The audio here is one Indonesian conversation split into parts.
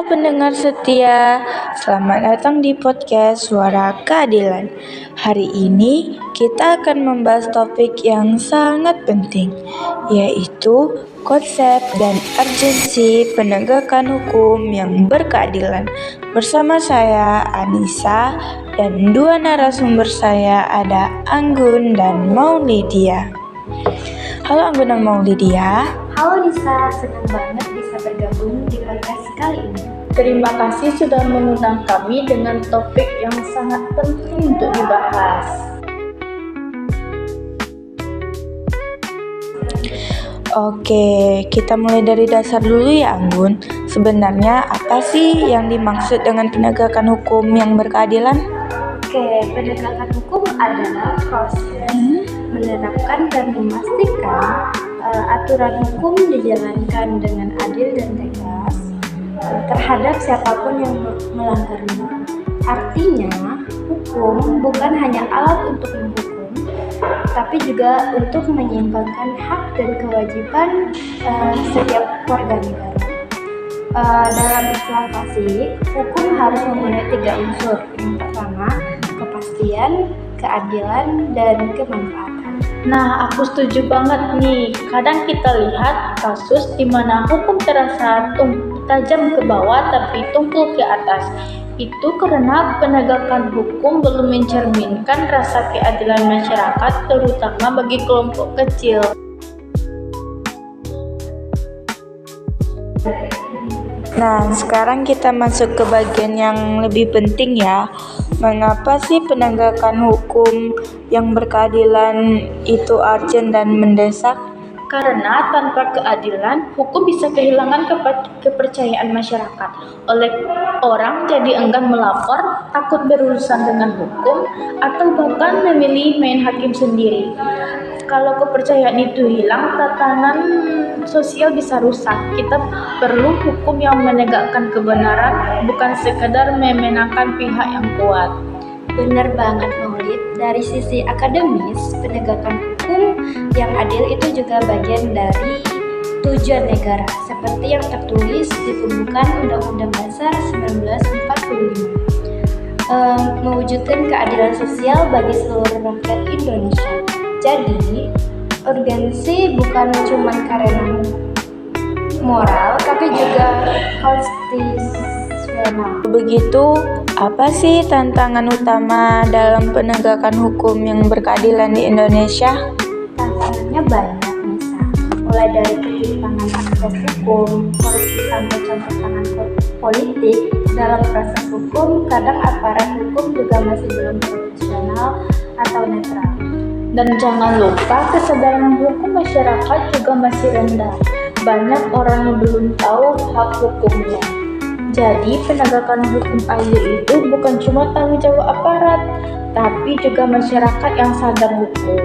Pendengar setia, selamat datang di podcast Suara Keadilan. Hari ini kita akan membahas topik yang sangat penting, yaitu konsep dan urgensi penegakan hukum yang berkeadilan. Bersama saya Anissa dan dua narasumber saya ada Anggun dan Maulidia. Halo Anggun dan Maulidia. Halo Nisa, senang banget bisa bergabung di podcast kali ini. Terima kasih sudah mengundang kami dengan topik yang sangat penting untuk dibahas. Oke, kita mulai dari dasar dulu ya Anggun. Sebenarnya apa sih yang dimaksud dengan penegakan hukum yang berkeadilan? Oke, penegakan hukum adalah proses menerapkan dan memastikan aturan hukum dijalankan dengan adil dan tegas terhadap siapapun yang melanggarnya. Artinya, hukum bukan hanya alat untuk menghukum, tapi juga untuk menyeimbangkan hak dan kewajiban setiap warga negara. Dalam istilah klasik, hukum harus memenuhi 3 unsur. Yang pertama, kepastian, keadilan, dan kemanfaatan. Nah, aku setuju banget nih. Kadang kita lihat kasus di mana hukum terasa tajam ke bawah tapi tumpul ke atas. Itu karena penegakan hukum belum mencerminkan rasa keadilan masyarakat, terutama bagi kelompok kecil. Nah, sekarang kita masuk ke bagian yang lebih penting ya. Mengapa sih penegakan hukum yang berkeadilan itu urgent dan mendesak? Karena tanpa keadilan, hukum bisa kehilangan kepercayaan masyarakat. Oleh orang jadi enggan melapor, takut berurusan dengan hukum, atau bahkan memilih main hakim sendiri. Kalau kepercayaan itu hilang, tatanan sosial bisa rusak. Kita perlu hukum yang menegakkan kebenaran, bukan sekadar memenangkan pihak yang kuat. Benar banget Maulid, dari sisi akademis, penegakan hukum yang adil itu juga bagian dari tujuan negara, seperti yang tertulis di pembukaan Undang-Undang Dasar 1945. Mewujudkan keadilan sosial bagi seluruh rakyat Indonesia. Jadi, urgensi bukan cuma karena moral, tapi juga konstitusional. Begitu, apa sih tantangan utama dalam penegakan hukum yang berkeadilan di Indonesia? Tantangannya banyak, Nisa. Mulai dari ketimpangan akses hukum, korupsi sampai campur tangan politik dalam proses hukum. Kadang aparat hukum juga masih belum profesional atau netral. Dan jangan lupa kesadaran hukum masyarakat juga masih rendah. Banyak orang yang belum tahu hak hukumnya. Jadi penegakan hukum adil itu bukan cuma tanggung jawab aparat, tapi juga masyarakat yang sadar hukum.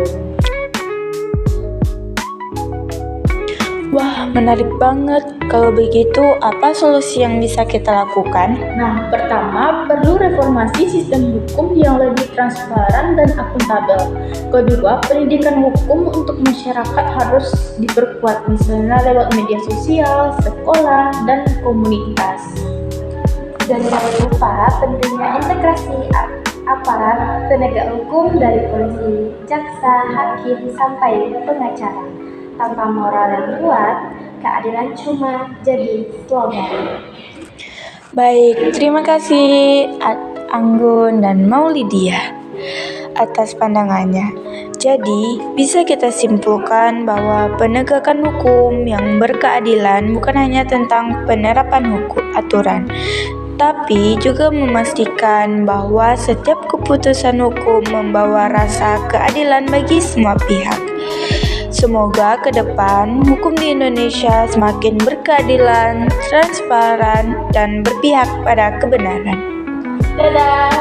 Wah, menarik banget. Kalau begitu, apa solusi yang bisa kita lakukan? Nah, pertama, perlu reformasi sistem hukum yang lebih transparan dan akuntabel. Kedua, pendidikan hukum untuk masyarakat harus diperkuat, misalnya lewat media sosial, sekolah, dan komunitas. Dan jangan lupa pentingnya integrasi aparat penegak hukum dari polisi, jaksa, hakim, sampai pengacara. Tanpa moral yang kuat, keadilan cuma jadi slogan. Baik, terima kasih Anggun dan Maulidia atas pandangannya. Jadi, bisa kita simpulkan bahwa penegakan hukum yang berkeadilan bukan hanya tentang penerapan hukum aturan, tapi juga memastikan bahwa setiap keputusan hukum membawa rasa keadilan bagi semua pihak. Semoga ke depan hukum di Indonesia semakin berkeadilan, transparan, dan berpihak pada kebenaran. Dadah!